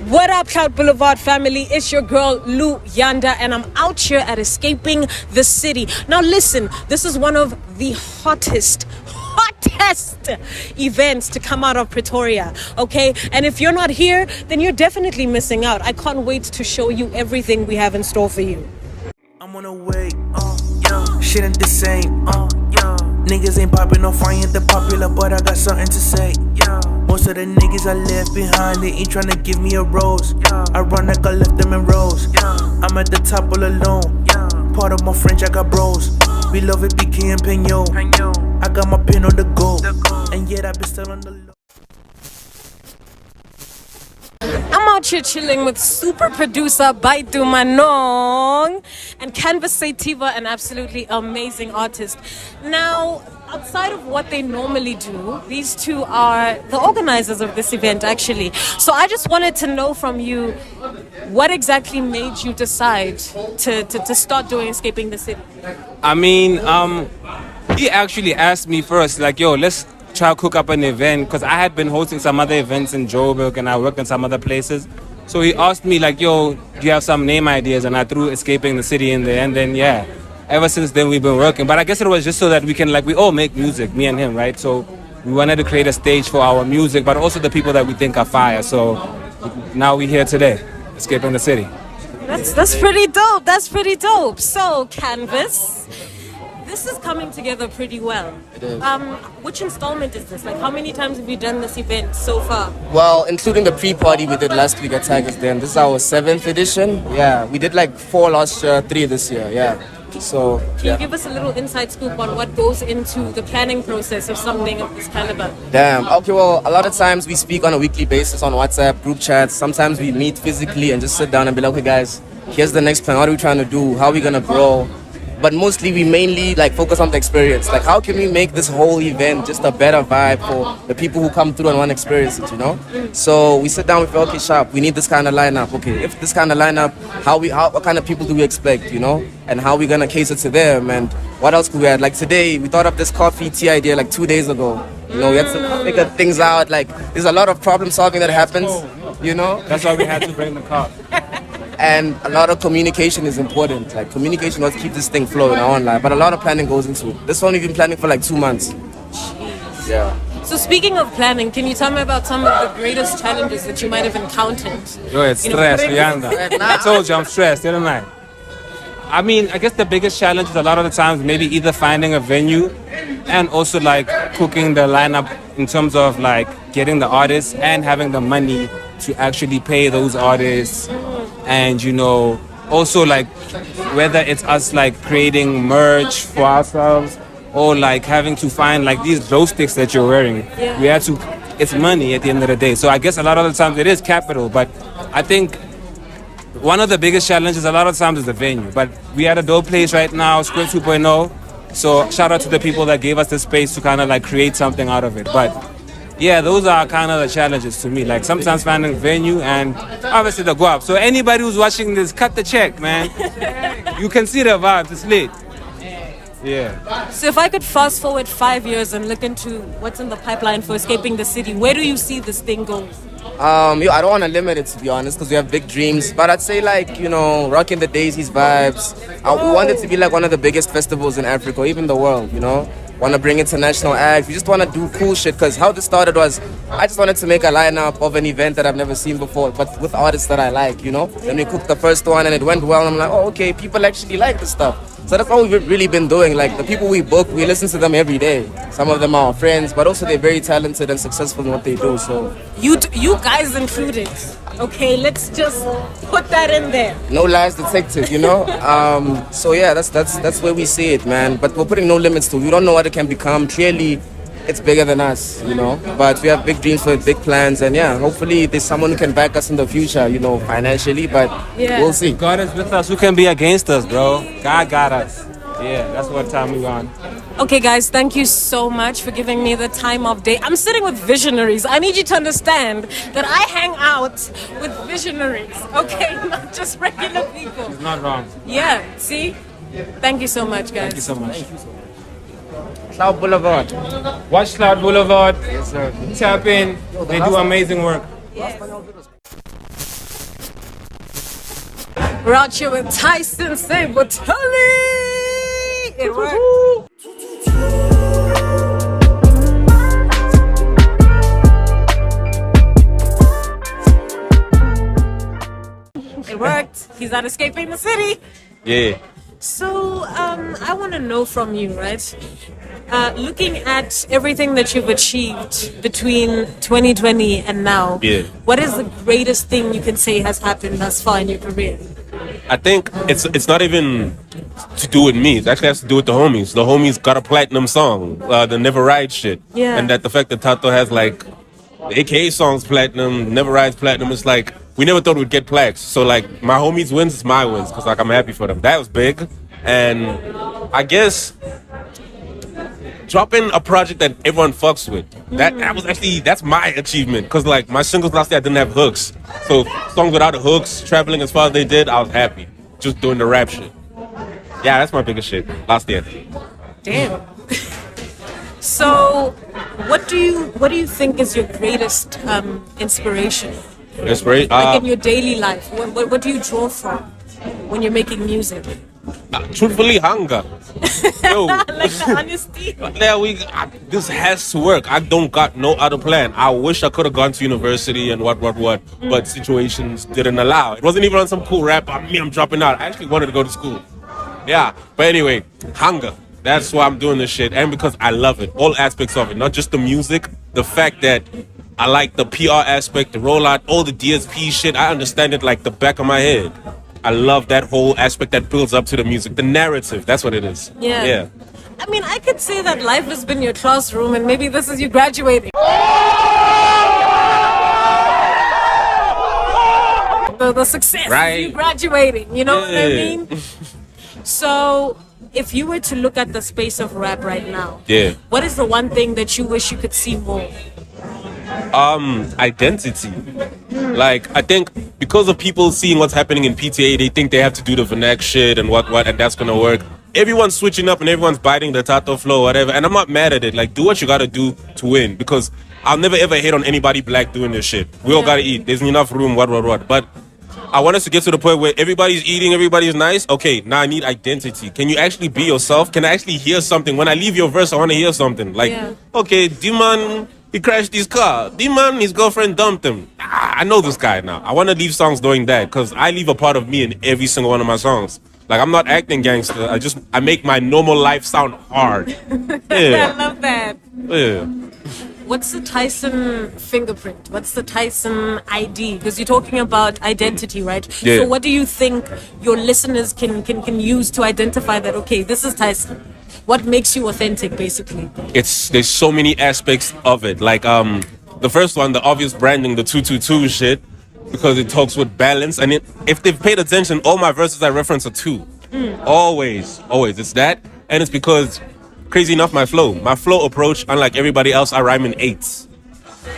What up, Cloud Boulevard family? It's your girl, Looyundah, and I'm out here at Escaping the City. Now listen, this is one of the hottest events to come out of Pretoria, okay? And if you're not here, then you're definitely missing out. I can't wait to show you everything we have in store for you. I'm on the way, yeah. Shit ain't the same, yeah. Niggas ain't popping no fire ain't the popular, but I got something to say, yeah. Most of the niggas I left behind, they ain't tryna give me a rose, yeah. I run like I left them in rows, yeah. I'm at the top all alone, yeah. Part of my French, I got bros. We love it, BK and Peño. I got my pin on the go, and yet I've been still on the low. I'm out here chilling with super producer Baitumanong and Canvas Sativa, an absolutely amazing artist. Now, outside of what they normally do, these two are the organizers of this event, actually. So I just wanted to know from you, what exactly made you decide to start doing Escaping the City? I mean, he actually asked me first, like, yo, let's try to cook up an event, because I had been hosting some other events in Joburg and I worked in some other places. So he asked me, like, yo, do you have some name ideas? And I threw Escaping the City in there, and then, yeah, ever since then we've been working. But I guess it was just so that we can, like, we all make music, me and him, right? So we wanted to create a stage for our music, but also the people that we think are fire. So now we're here today, Escaping the City. That's pretty dope. That's pretty dope. So, Canvas, this is coming together pretty well. It is. Which installment is this? Like, how many times have you done this event so far? Well, including the pre-party we did last week at Tigers Den. This is our 7th edition. Yeah, we did like 4 last year, 3 this year. Yeah. So, can you give us a little inside scoop on what goes into the planning process of something of this caliber? Damn. Okay, well, a lot of times we speak on a weekly basis on WhatsApp, group chats. Sometimes we meet physically and just sit down and be like, okay, guys, here's the next plan. What are we trying to do? How are we going to grow? But mostly we mainly like focus on the experience. Like, how can we make this whole event just a better vibe for the people who come through and want to experience it, you know? So we sit down with, okay, sharp, we need this kind of lineup. Okay, if this kind of lineup, what kind of people do we expect, you know? And how we gonna cater to them? And what else could we add? Like today, we thought of this coffee tea idea like 2 days ago. You know, we had to figure things out. Like, there's a lot of problem solving that happens, you know? That's why we had to bring the car. And a lot of communication is important. Like, communication was keep this thing flowing online. But a lot of planning goes into it. This one we've been planning for like 2 months. Jeez. Yeah. So speaking of planning, can you tell me about some of the greatest challenges that you might have encountered? Yo, it's stress, Looyundah. I told you I'm stressed, didn't I? I mean, I guess the biggest challenge is a lot of the times maybe either finding a venue and also like cooking the lineup in terms of like getting the artists and having the money to actually pay those artists. And, you know, also like whether it's us like creating merch for ourselves or like having to find like these glow sticks that you're wearing. Yeah. We have to, it's money at the end of the day. So I guess a lot of the times it is capital, but I think one of the biggest challenges a lot of times is the venue. But we at a dope place right now, Square 2.0. So shout out to the people that gave us the space to kind of like create something out of it. But yeah, those are kind of the challenges to me. Like sometimes finding venue and obviously the go-up. So anybody who's watching this, cut the check, man. You can see the vibes, it's lit. Yeah. So if I could fast forward 5 years and look into what's in the pipeline for Escaping the City, where do you see this thing going? I don't want to limit it, to be honest, because we have big dreams. But I'd say, like, you know, rocking the Daisies vibes. We want it to be like one of the biggest festivals in Africa, or even the world, you know? Want to bring international acts. We just want to do cool shit, because how this started was I just wanted to make a lineup of an event that I've never seen before, but with artists that I like, you know? Then we cooked the first one and it went well. And I'm like, oh, okay, people actually like this stuff. So that's what we've really been doing. Like, the people we book, we listen to them every day. Some of them are our friends, but also they're very talented and successful in what they do. So you guys included. Okay, let's just put that in there. No lies detected, you know? So yeah, that's where we see it, man. But we're putting no limits to it. We don't know what it can become. Clearly, it's bigger than us, you know? But we have big dreams for it, big plans. And yeah, hopefully there's someone who can back us in the future, you know, financially. But we'll see. God is with us. Who can be against us, bro? God got us. Yeah, that's what time we're on. Okay, guys, thank you so much for giving me the time of day. I'm sitting with visionaries. I need you to understand that I hang out with visionaries, okay? Not just regular people. It's not wrong. Yeah, see? Thank you so much, guys. Thank you so much. Cloud Boulevard. Watch Cloud Boulevard. Yes, sir. Tap in. They do amazing work. Yes. We're out here with Tyson Sybateli. It worked. It worked. He's not escaping the city. Yeah. So, I want to know from you, right? Looking at everything that you've achieved between 2020 and now, what is the greatest thing you can say has happened thus far in your career? I think it's not even to do with me. It actually has to do with the homies. The homies got a platinum song, the Never Ride shit. Yeah. And that the fact that Tato has like the AKA songs platinum, Never Rides platinum, it's like we never thought we'd get plaques. So like my homies wins is my wins because like I'm happy for them. That was big. And I guess dropping a project that everyone fucks with. That's my achievement. Cause like my singles last year I didn't have hooks. So songs without the hooks, traveling as far as they did, I was happy. Just doing the rap shit. Yeah, that's my biggest shit last year. Damn. So, what do you think is your greatest inspiration? Inspiration? Like in your daily life, what do you draw from when you're making music? Truthfully, hunger. Yo. Like the honesty. Yeah, this has to work. I don't got no other plan. I wish I could have gone to university and what, but situations didn't allow. It wasn't even on some cool rap. I'm dropping out. I actually wanted to go to school. Yeah, but anyway, hunger. That's why I'm doing this shit, and because I love it, all aspects of it, not just the music. The fact that I like the PR aspect, the rollout, all the DSP shit. I understand it like the back of my head. I love that whole aspect that builds up to the music, the narrative. That's what it is. Yeah. I mean, I could say that life has been your classroom, and maybe this is you graduating. The success, right? You graduating. You know what I mean? So, if you were to look at the space of rap right now, what is the one thing that you wish you could see more? Identity. Like, I think because of people seeing what's happening in PTA, they think they have to do the Vernac shit and what, and that's gonna work. Everyone's switching up and everyone's biting the Tato flow, whatever. And I'm not mad at it. Like, do what you gotta do to win. Because I'll never ever hate on anybody black doing this shit. We all gotta eat. There's enough room, what. But I want us to get to the point where everybody's eating, everybody's nice. Okay, now I need identity. Can you actually be yourself? Can I actually hear something? When I leave your verse, I want to hear something. Like, okay, D-Man, he crashed his car. D-Man, his girlfriend dumped him. I know this guy now. I want to leave songs doing that because I leave a part of me in every single one of my songs. Like, I'm not acting gangster. I make my normal life sound hard. Yeah. I love that. Yeah. What's the Tyson fingerprint? What's the Tyson ID? Because you're talking about identity, right? Yeah. So what do you think your listeners can use to identify that, okay, this is Tyson? What makes you authentic, basically? There's so many aspects of it. Like, the first one, the obvious branding, the 222 shit, because it talks with balance. And if they've paid attention, all my verses I reference a 2. Always. It's that. And it's because, crazy enough, my flow approach, unlike everybody else, I rhyme in 8s.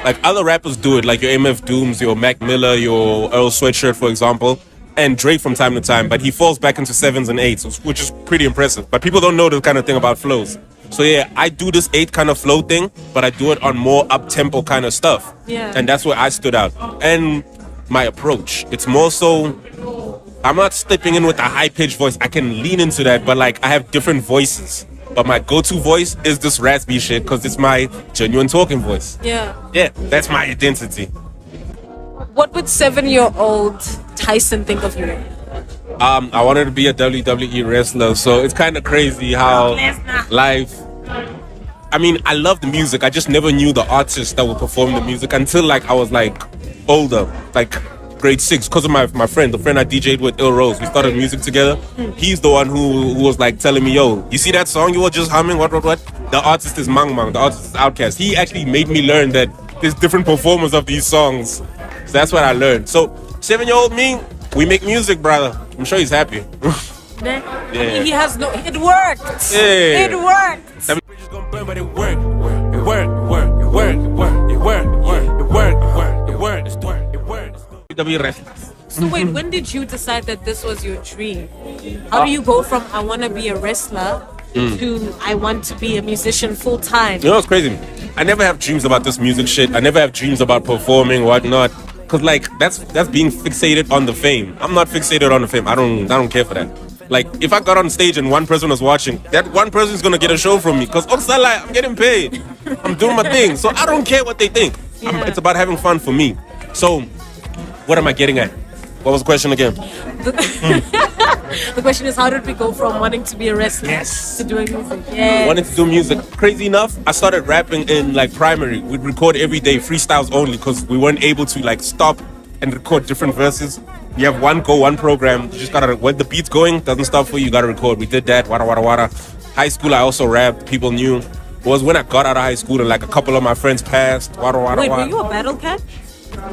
Like other rappers do it, like your MF Dooms, your Mac Miller, your Earl Sweatshirt, for example, and Drake from time to time, but he falls back into 7s and 8s, which is pretty impressive. But people don't know this kind of thing about flows. So yeah, I do this 8 kind of flow thing, but I do it on more up-tempo kind of stuff. Yeah. And that's where I stood out. And my approach, it's more so, I'm not stepping in with a high-pitched voice. I can lean into that, but like I have different voices. But my go-to voice is this raspy shit because it's my genuine talking voice. Yeah, that's my identity. What would 7-year-old Tyson think of you? I wanted to be a WWE wrestler, so it's kind of crazy how life... I mean, I love the music. I just never knew the artists that would perform the music until like I was like older, like grade 6, because of my friend, the friend I DJ'd with, Il Rose. We started music together. He's the one who was like telling me, yo, you see that song you were just humming? What? The artist is Manong, the artist is Outkast. He actually made me learn that there's different performers of these songs. So that's what I learned. So 7-year-old me, we make music, brother. I'm sure he's happy. I mean, he has no... It worked. Yeah. It worked. That bitch gonna burn, but it worked. It worked. It worked. It worked. It worked. It worked. It worked. It worked. WWE wrestlers. So wait, when did you decide that this was your dream? How do you go from I want to be a wrestler to I want to be a musician full time? You know what's crazy? I never have dreams about this music shit. I never have dreams about performing, whatnot. Cause like that's being fixated on the fame. I'm not fixated on the fame. I don't care for that. Like if I got on stage and one person was watching, that one person is gonna get a show from me. Cause I'm getting paid. I'm doing my thing. So I don't care what they think. It's about having fun for me. So what am I getting at? What was the question again? The question is, how did we go from wanting to be a wrestler to doing music? Yeah. Wanted to do music. Crazy enough, I started rapping in like primary. We'd record every day, freestyles only, because we weren't able to like stop and record different verses. You have one program. You just gotta, when the beat's going, doesn't stop for you, you gotta record. We did that, wada. High school, I also rapped. People knew. It was when I got out of high school and like a couple of my friends passed, wada. Wait, were you a battle cat?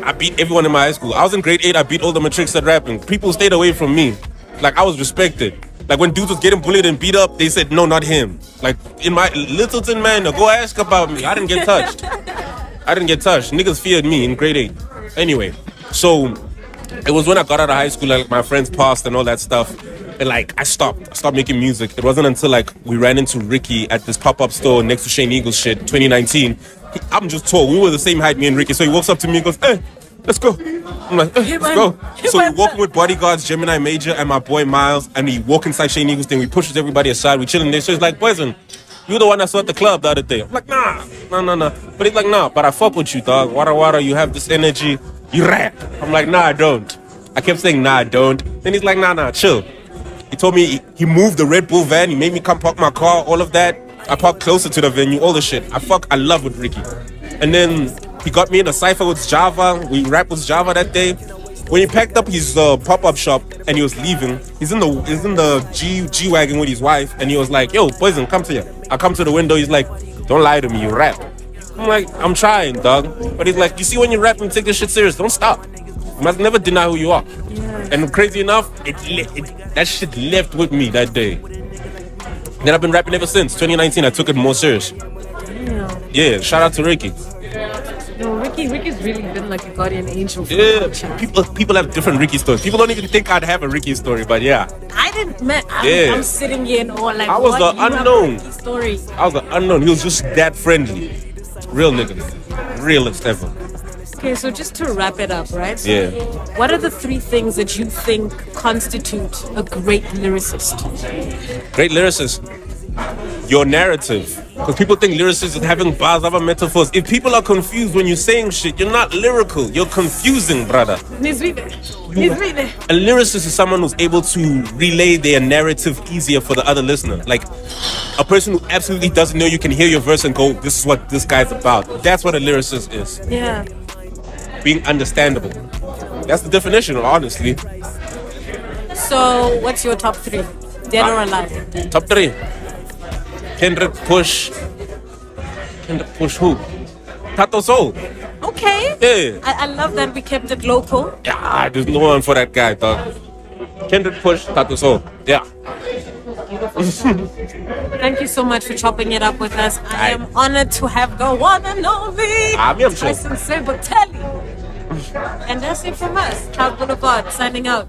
I beat everyone in my high school. I was in grade 8, I beat all the matrics at rapping. People stayed away from me. Like, I was respected. Like, when dudes was getting bullied and beat up, they said, no, not him. Like, in my Littleton, man, go ask about me. I didn't get touched. Niggas feared me in grade 8. Anyway, so it was when I got out of high school, like, my friends passed and all that stuff. And, like, I stopped making music. It wasn't until, like, we ran into Ricky at this pop-up store next to Shane Eagles shit, 2019. I'm just tall. We were the same height, me and Ricky. So he walks up to me and goes, hey, let's go. I'm like, let's go. So we're walking with bodyguards, Gemini Major and my boy Miles, and we walk inside Shane Eagles thing. We pushes everybody aside. We chilling there. So he's like, Poison, you the one that saw at the club the other day. I'm like, nah. But he's like, nah, but I fuck with you, dog. Wada, you have this energy. You rap. I'm like, nah, I don't. I kept saying, nah, I don't. Then he's like, nah, chill. He told me he moved the Red Bull van. He made me come park my car, all of that. I parked closer to the venue, all the shit. I love with Ricky. And then he got me in a cypher with Java. We rapped with Java that day. When he packed up his pop-up shop and he was leaving, he's in the G-Wagon with his wife, and he was like, yo, Poison, come to here. I come to the window, he's like, don't lie to me, you rap. I'm like, I'm trying, dog. But he's like, you see, when you rap and take this shit serious, don't stop. You must never deny who you are. Yeah. And crazy enough, that shit left with me that day. Then I've been rapping ever since. 2019, I took it more serious. Damn. Yeah, shout out to Ricky. No, Ricky's really been like a guardian angel for people have different Ricky stories. People don't even think I'd have a Ricky story, but yeah. I'm sitting here and all like, I was the unknown. Story. I was the unknown. He was just that friendly. Real nigga. Realest ever. Okay, so just to wrap it up, right? Yeah. What are the 3 things that you think constitute a great lyricist? Great lyricist. Your narrative. Because people think lyricists is having bars, other metaphors. If people are confused when you're saying shit, you're not lyrical. You're confusing, brother. A lyricist is someone who's able to relay their narrative easier for the other listener. Like, a person who absolutely doesn't know, you can hear your verse and go, this is what this guy's about. That's what a lyricist is. Yeah. Being understandable. That's the definition, honestly. So, what's your top 3? Dead or alive? Top 3. Kendrick Push who? Tato Soul. Okay. Yeah. I love that we kept it local. Yeah, there's no one for that guy, dog. Kendrick Push, Tato Soul. Yeah. Thank you so much for chopping it up with us. I am honored to have the one and only Tyson Sybateli. And that's it from us. Trout Boulevard signing out.